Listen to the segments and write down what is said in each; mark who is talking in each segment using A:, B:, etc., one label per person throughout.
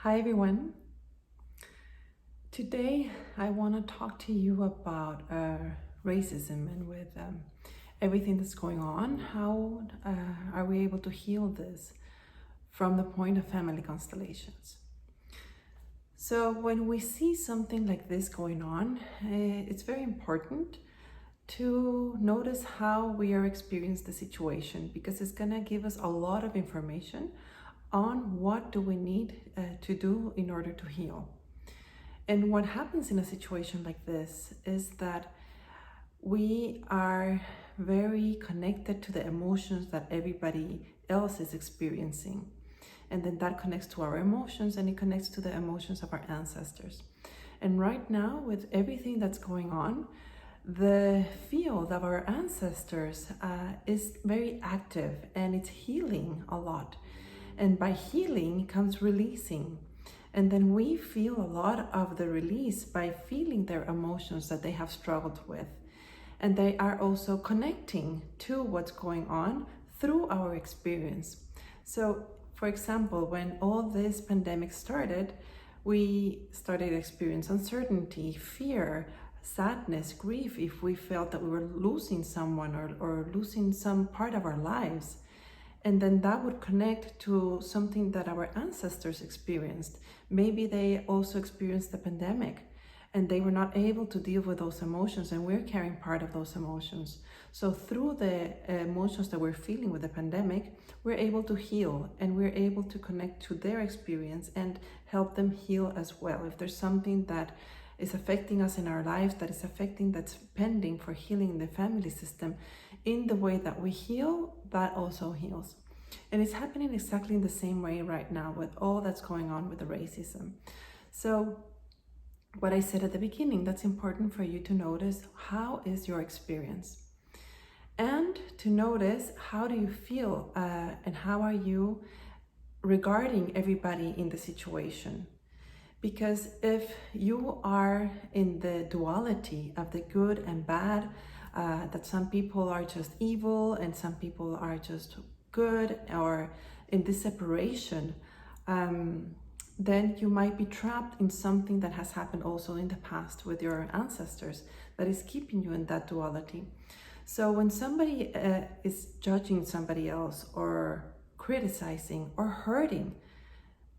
A: Hi everyone. Today I want to talk to you about racism and with everything that's going on. How are we able to heal this from the point of family constellations? So when we see something like this going on, it's very important to notice how we are experiencing the situation, because it's going to give us a lot of information on what do we need to do in order to heal. And what happens in a situation like this is that we are very connected to the emotions that everybody else is experiencing. And then that connects to our emotions, and it connects to the emotions of our ancestors. And right now, with everything that's going on, the field of our ancestors is very active, and it's healing a lot. And by healing comes releasing. And then we feel a lot of the release by feeling their emotions that they have struggled with. And they are also connecting to what's going on through our experience. So, for example, when all this pandemic started, we started to experience uncertainty, fear, sadness, grief, if we felt that we were losing someone or losing some part of our lives. And then that would connect to something that our ancestors experienced. Maybe they also experienced the pandemic and they were not able to deal with those emotions, and we're carrying part of those emotions. So through the emotions that we're feeling with the pandemic, we're able to heal, and we're able to connect to their experience and help them heal as well. If there's something that is affecting us in our lives, that's pending for healing in the family system, in the way that we heal, that also heals. And it's happening exactly in the same way right now with all that's going on with the racism. So what I said at the beginning, that's important for you to notice how is your experience, and to notice how do you feel and how are you regarding everybody in the situation. Because if you are in the duality of the good and bad, that some people are just evil and some people are just good, or in this separation, then you might be trapped in something that has happened also in the past with your ancestors that is keeping you in that duality. So when somebody is judging somebody else or criticizing or hurting,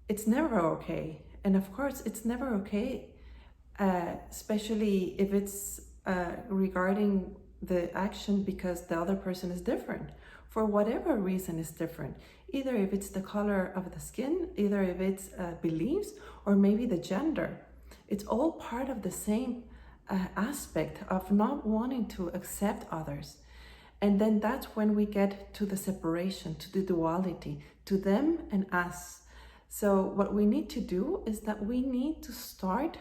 A: it's never okay. And of course, it's never okay, especially if it's regarding the action because the other person is different. For whatever reason is different. Either if it's the color of the skin, either if it's beliefs, or maybe the gender. It's all part of the same aspect of not wanting to accept others. And then that's when we get to the separation, to the duality, to them and us. So what we need to do is that we need to start,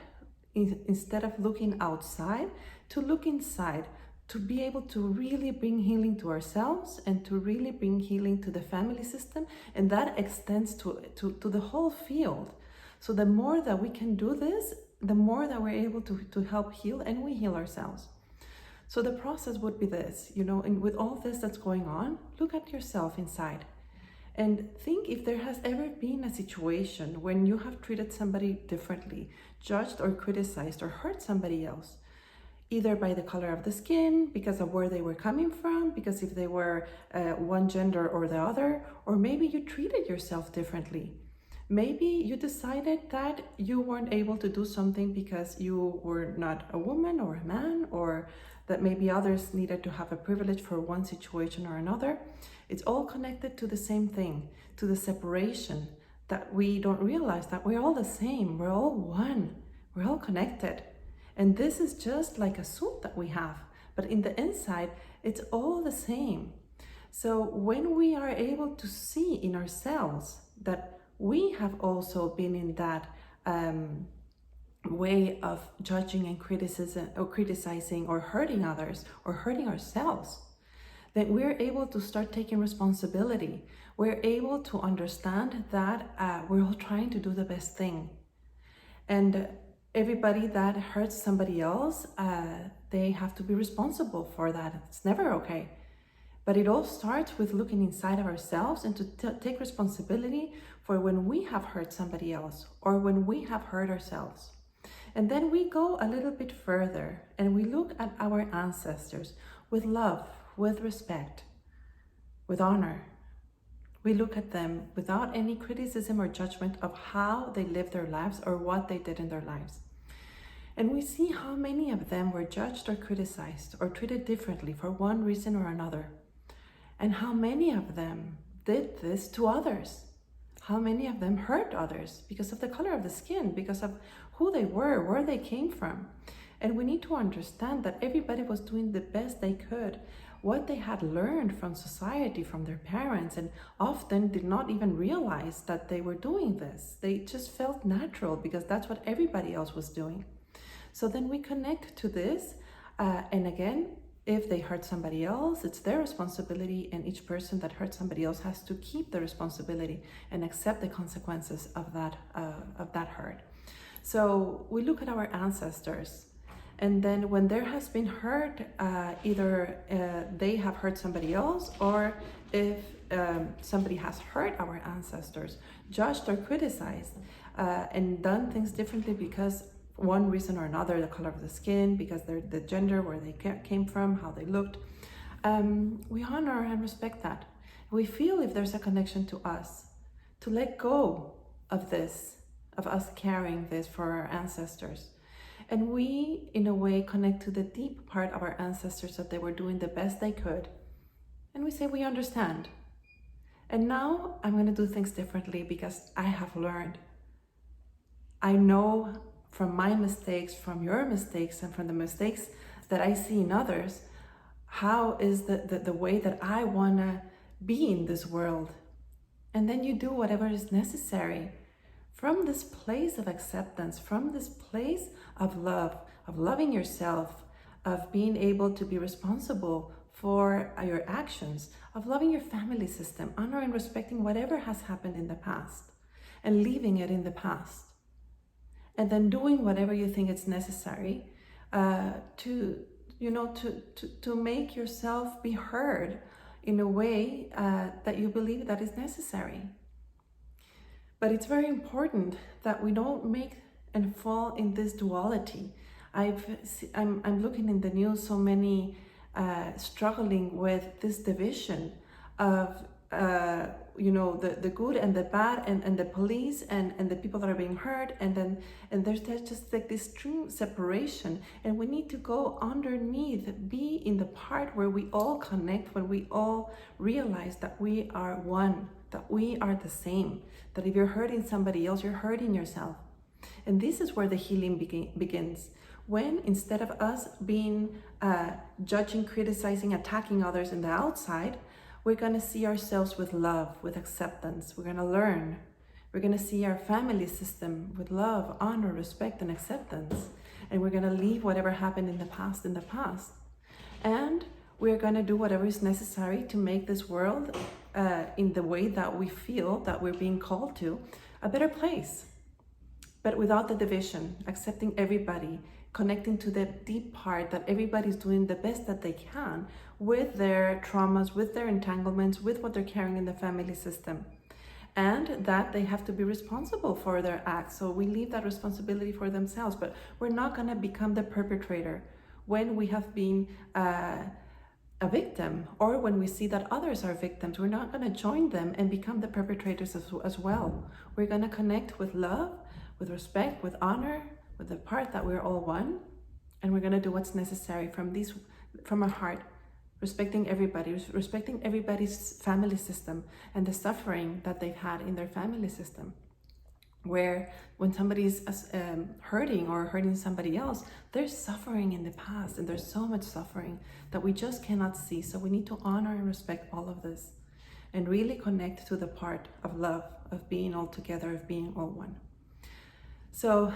A: instead of looking outside, to look inside, to be able to really bring healing to ourselves and to really bring healing to the family system. And that extends to the whole field. So the more that we can do this, the more that we're able to help heal, and we heal ourselves. So the process would be this, and with all this that's going on, look at yourself inside. And think if there has ever been a situation when you have treated somebody differently, judged or criticized or hurt somebody else, either by the color of the skin, because of where they were coming from, because if they were one gender or the other, or maybe you treated yourself differently. Maybe you decided that you weren't able to do something because you were not a woman or a man, or that maybe others needed to have a privilege for one situation or another. It's all connected to the same thing, to the separation, that we don't realize that we're all the same, we're all one, we're all connected. And this is just like a suit that we have, but in the inside, it's all the same. So when we are able to see in ourselves that we have also been in that way of judging and criticizing or hurting others or hurting ourselves, then we're able to start taking responsibility. We're able to understand that we're all trying to do the best thing. And everybody that hurts somebody else, they have to be responsible for that. It's never okay. But it all starts with looking inside of ourselves and to take responsibility for when we have hurt somebody else or when we have hurt ourselves. And then we go a little bit further and we look at our ancestors with love, with respect, with honor. We look at them without any criticism or judgment of how they lived their lives or what they did in their lives. And we see how many of them were judged or criticized or treated differently for one reason or another. And how many of them did this to others. How many of them hurt others because of the color of the skin, because of who they were, where they came from. And we need to understand that everybody was doing the best they could, what they had learned from society, from their parents, and often did not even realize that they were doing this. They just felt natural because that's what everybody else was doing. So then we connect to this, and again, if they hurt somebody else, it's their responsibility, and each person that hurt somebody else has to keep the responsibility and accept the consequences of that hurt. So we look at our ancestors, and then when there has been hurt, either they have hurt somebody else, or if somebody has hurt our ancestors, judged or criticized, and done things differently because one reason or another, the color of the skin, because they're the gender, where they came from, how they looked, we honor and respect that. We feel if there's a connection to us, to let go of this, of us carrying this for our ancestors. And we, in a way, connect to the deep part of our ancestors, that they were doing the best they could. And we say, we understand. And now I'm going to do things differently because I have learned. I know from my mistakes, from your mistakes, and from the mistakes that I see in others, how is the way that I want to be in this world. And then you do whatever is necessary from this place of acceptance, from this place of love, of loving yourself, of being able to be responsible for your actions, of loving your family system, honoring and respecting whatever has happened in the past, and leaving it in the past. And then doing whatever you think is necessary to make yourself be heard in a way that you believe that is necessary. But it's very important that we don't make and fall in this duality. I'm looking in the news, so many struggling with this division of the good and the bad, and the police and the people that are being hurt, and there's just like this true separation. And we need to go underneath, be in the part where we all connect, when we all realize that we are one, that we are the same, that if you're hurting somebody else, you're hurting yourself. And this is where the healing begins. When instead of us being judging, criticizing, attacking others in the outside, we're going to see ourselves with love, with acceptance. We're going to learn. We're going to see our family system with love, honor, respect, and acceptance. And we're going to leave whatever happened in the past in the past. And we're going to do whatever is necessary to make this world, in the way that we feel that we're being called to, a better place. But without the division, accepting everybody, connecting to the deep part that everybody's doing the best that they can with their traumas, with their entanglements, with what they're carrying in the family system. And that they have to be responsible for their acts. So we leave that responsibility for themselves, but we're not going to become the perpetrator when we have been a victim, or when we see that others are victims. We're not going to join them and become the perpetrators as well. We're going to connect with love, with respect, with honor, with the part that we're all one, and we're going to do what's necessary from our heart, respecting everybody, respecting everybody's family system and the suffering that they've had in their family system. Where when somebody's hurting or hurting somebody else, there's suffering in the past, and there's so much suffering that we just cannot see. So we need to honor and respect all of this and really connect to the part of love, of being all together, of being all one. So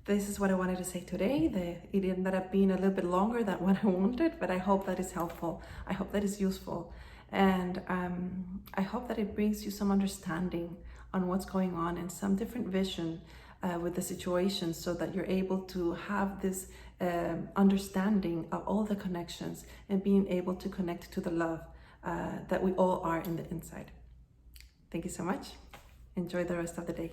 A: this is what I wanted to say today. It ended up being a little bit longer than what I wanted, but I hope that is helpful. I hope that is useful. And I hope that it brings you some understanding on what's going on and some different vision with the situation, so that you're able to have this understanding of all the connections and being able to connect to the love that we all are in the inside. Thank you so much. Enjoy the rest of the day.